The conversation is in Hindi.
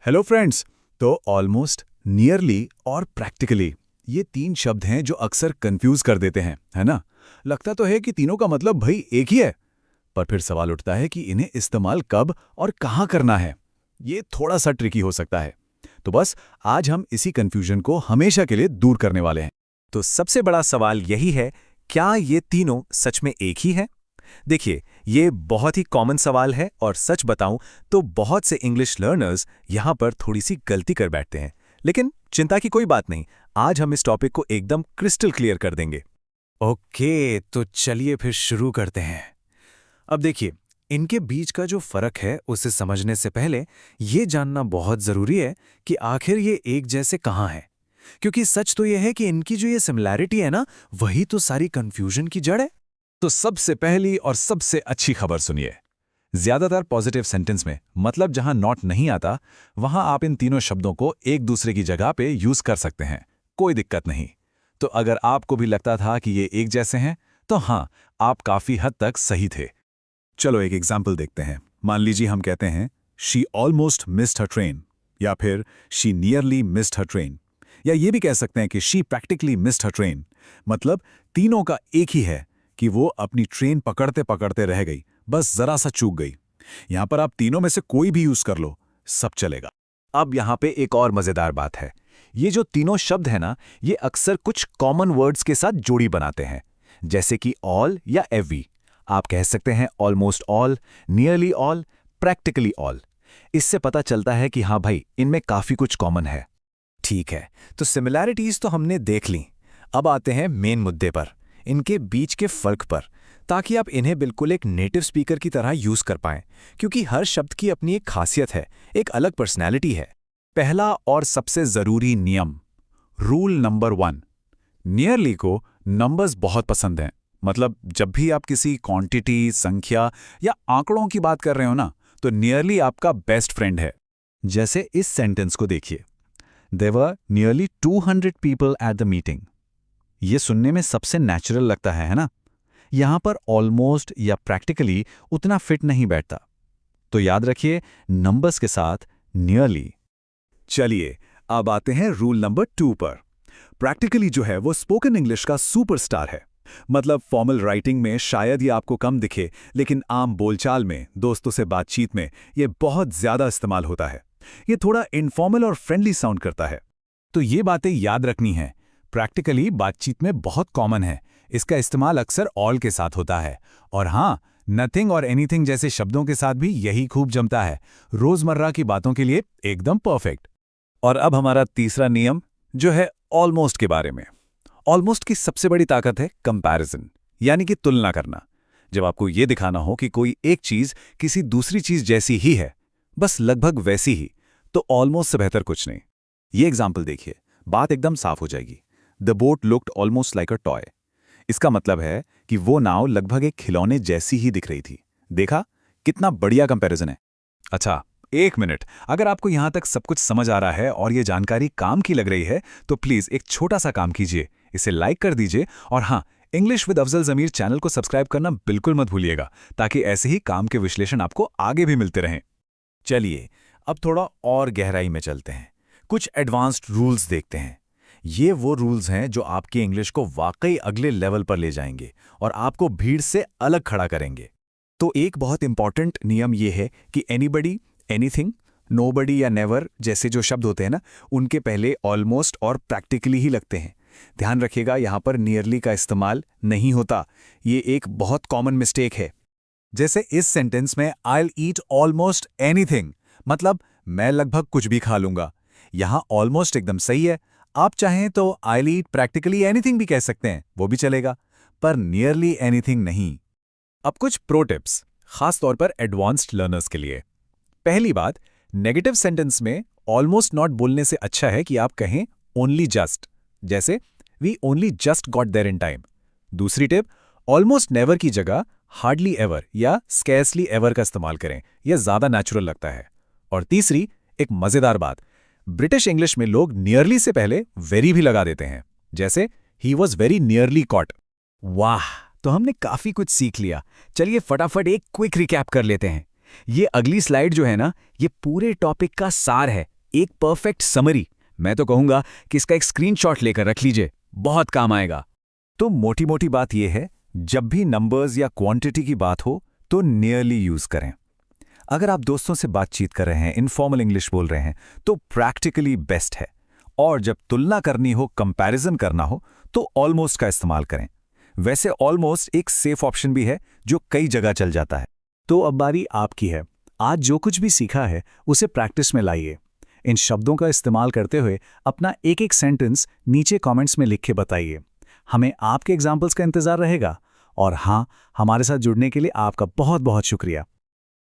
Hello friends. तो ऑलमोस्ट, नियरली और प्रैक्टिकली ये तीन शब्द हैं जो अक्सर कंफ्यूज कर देते हैं, है ना। लगता तो है कि तीनों का मतलब भाई एक ही है, पर फिर सवाल उठता है कि इन्हें इस्तेमाल कब और कहाँ करना है। ये थोड़ा सा ट्रिकी हो सकता है। तो बस आज हम इसी कंफ्यूजन को हमेशा के लिए दूर करने वाले हैं। तो सबसे बड़ा सवाल यही है, क्या ये तीनों सच में एक ही है? देखिए, ये बहुत ही कॉमन सवाल है और सच बताऊं तो बहुत से इंग्लिश लर्नर्स यहाँ पर थोड़ी सी गलती कर बैठते हैं। लेकिन चिंता की कोई बात नहीं, आज हम इस टॉपिक को एकदम क्रिस्टल क्लियर कर देंगे। ओके, तो चलिए फिर शुरू करते हैं। अब देखिए, इनके बीच का जो फर्क है उसे समझने से पहले ये जानना बहुत जरूरी है कि आखिर ये एक जैसे कहाँ हैं। क्योंकि सच तो ये है कि इनकी जो ये सिमिलैरिटी है ना, वही तो सारी कंफ्यूजन की जड़ है। तो सबसे पहली और सबसे अच्छी खबर सुनिए। ज्यादातर पॉजिटिव सेंटेंस में, मतलब जहां नॉट नहीं आता, वहां आप इन तीनों शब्दों को एक दूसरे की जगह पे यूज कर सकते हैं, कोई दिक्कत नहीं। तो अगर आपको भी लगता था कि ये एक जैसे हैं, तो हाँ, आप काफी हद तक सही थे। चलो एक एग्जाम्पल देखते हैं। मान लीजिए हम कहते हैं she almost missed her train, या फिर she nearly missed her train, या ये भी कह सकते हैं कि she practically missed her train. मतलब तीनों का एक ही है कि वो अपनी ट्रेन पकड़ते पकड़ते रह गई, बस जरा सा चूक गई। यहां पर आप तीनों में से कोई भी यूज कर लो, सब चलेगा। अब यहाँ पे एक और मजेदार बात है। ये जो तीनों शब्द है ना, ये अक्सर कुछ कॉमन वर्ड्स के साथ जोड़ी बनाते हैं, जैसे कि ऑल या एवरी। आप कह सकते हैं almost all, nearly all, practically all. इससे पता चलता है कि हाँ भाई, इनमें काफी कुछ कॉमन है। ठीक है, तो सिमिलैरिटीज तो हमने देख ली। अब आते हैं मेन मुद्दे पर, इनके बीच के फर्क पर, ताकि आप इन्हें बिल्कुल एक नेटिव स्पीकर की तरह यूज कर पाएं, क्योंकि हर शब्द की अपनी एक खासियत है, एक अलग पर्सनैलिटी है। पहला और सबसे जरूरी नियम, रूल नंबर 1। नियरली को नंबर्स बहुत पसंद हैं। मतलब जब भी आप किसी क्वांटिटी, संख्या या आंकड़ों की बात कर रहे हो ना, तो नियरली आपका बेस्ट फ्रेंड है। जैसे इस सेंटेंस को देखिए, there were nearly 200 people at the meeting. ये सुनने में सबसे नेचुरल लगता है ना। यहां पर ऑलमोस्ट या प्रैक्टिकली उतना फिट नहीं बैठता। तो याद रखिए, नंबर्स के साथ नियरली। चलिए अब आते हैं रूल नंबर 2 पर। प्रैक्टिकली जो है वो स्पोकन इंग्लिश का सुपरस्टार है। मतलब फॉर्मल राइटिंग में शायद ये आपको कम दिखे, लेकिन आम बोलचाल में, दोस्तों से बातचीत में ये बहुत ज्यादा इस्तेमाल होता है। ये थोड़ा इनफॉर्मल और फ्रेंडली साउंड करता है। तो ये बातें याद रखनी है। प्रैक्टिकली बातचीत में बहुत कॉमन है, इसका इस्तेमाल अक्सर ऑल के साथ होता है। और हाँ, नथिंग और एनीथिंग जैसे शब्दों के साथ भी यही खूब जमता है। रोजमर्रा की बातों के लिए एकदम परफेक्ट। और अब हमारा तीसरा नियम, जो है ऑलमोस्ट के बारे में। ऑलमोस्ट की सबसे बड़ी ताकत है कंपैरिजन, यानी कि तुलना करना। जब आपको यह दिखाना हो कि कोई एक चीज किसी दूसरी चीज जैसी ही है, बस लगभग वैसी ही, तो ऑलमोस्ट से बेहतर कुछ नहीं। ये एग्जाम्पल देखिए, बात एकदम साफ हो जाएगी। The boat looked almost like a toy. इसका मतलब है कि वो नाव लगभग एक खिलौने जैसी ही दिख रही थी। देखा, कितना बढ़िया कंपैरिजन है। अच्छा, एक मिनट, अगर आपको यहां तक सब कुछ समझ आ रहा है और ये जानकारी काम की लग रही है, तो प्लीज एक छोटा सा काम कीजिए, इसे लाइक कर दीजिए। और हाँ, English with Afzal Zameer channel को सब्सक्राइब करना बिल्कुल मत भूलिएगा, ताकि ऐसे ही काम के विश्लेषण आपको आगे भी मिलते रहें। चलिए अब थोड़ा और गहराई में चलते हैं, कुछ एडवांस्ड रूल्स देखते हैं। ये वो रूल्स हैं जो आपकी इंग्लिश को वाकई अगले लेवल पर ले जाएंगे और आपको भीड़ से अलग खड़ा करेंगे। तो एक बहुत इंपॉर्टेंट नियम ये है कि एनीबडी, एनीथिंग, नोबडी या नेवर जैसे जो शब्द होते हैं ना, उनके पहले ऑलमोस्ट और प्रैक्टिकली ही लगते हैं। ध्यान रखिएगा, यहां पर नियरली का इस्तेमाल नहीं होता। ये एक बहुत कॉमन मिस्टेक है। जैसे इस सेंटेंस में I'll eat almost anything, मतलब मैं लगभग कुछ भी खा लूंगा। यहां ऑलमोस्ट एकदम सही है। आप चाहें तो I'll eat practically anything भी कह सकते हैं, वो भी चलेगा, पर नियरली एनीथिंग नहीं। अब कुछ प्रो टिप्स, खास तौर पर एडवांस्ड लर्नर्स के लिए। पहली बात, नेगेटिव सेंटेंस में ऑलमोस्ट नॉट बोलने से अच्छा है कि आप कहें ओनली जस्ट, जैसे we only just got there in time. दूसरी टिप, ऑलमोस्ट नेवर की जगह हार्डली एवर या स्कैर्सली एवर का इस्तेमाल करें, यह ज्यादा नेचुरल लगता है। और तीसरी, एक मजेदार बात, ब्रिटिश इंग्लिश में लोग नियरली से पहले वेरी भी लगा देते हैं, जैसे he was very nearly caught. वाह, तो हमने काफी कुछ सीख लिया। चलिए फटाफट एक क्विक रिकैप कर लेते हैं। ये अगली स्लाइड जो है ना, ये पूरे टॉपिक का सार है, एक परफेक्ट समरी। मैं तो कहूंगा कि इसका एक स्क्रीनशॉट लेकर रख लीजिए, बहुत काम आएगा। तो मोटी मोटी बात यह है, जब भी नंबर्स या क्वांटिटी की बात हो तो नियरली यूज करें। अगर आप दोस्तों से बातचीत कर रहे हैं, इनफॉर्मल इंग्लिश बोल रहे हैं, तो प्रैक्टिकली बेस्ट है। और जब तुलना करनी हो, कंपैरिजन करना हो, तो ऑलमोस्ट का इस्तेमाल करें। वैसे ऑलमोस्ट एक सेफ ऑप्शन भी है जो कई जगह चल जाता है। तो अब बारी आपकी है। आज जो कुछ भी सीखा है उसे प्रैक्टिस में लाइए। इन शब्दों का इस्तेमाल करते हुए अपना एक एक सेंटेंस नीचे कमेंट्स में लिख के बताइए। हमें आपके एग्जाम्पल्स का इंतजार रहेगा। और हाँ, हमारे साथ जुड़ने के लिए आपका बहुत बहुत शुक्रिया।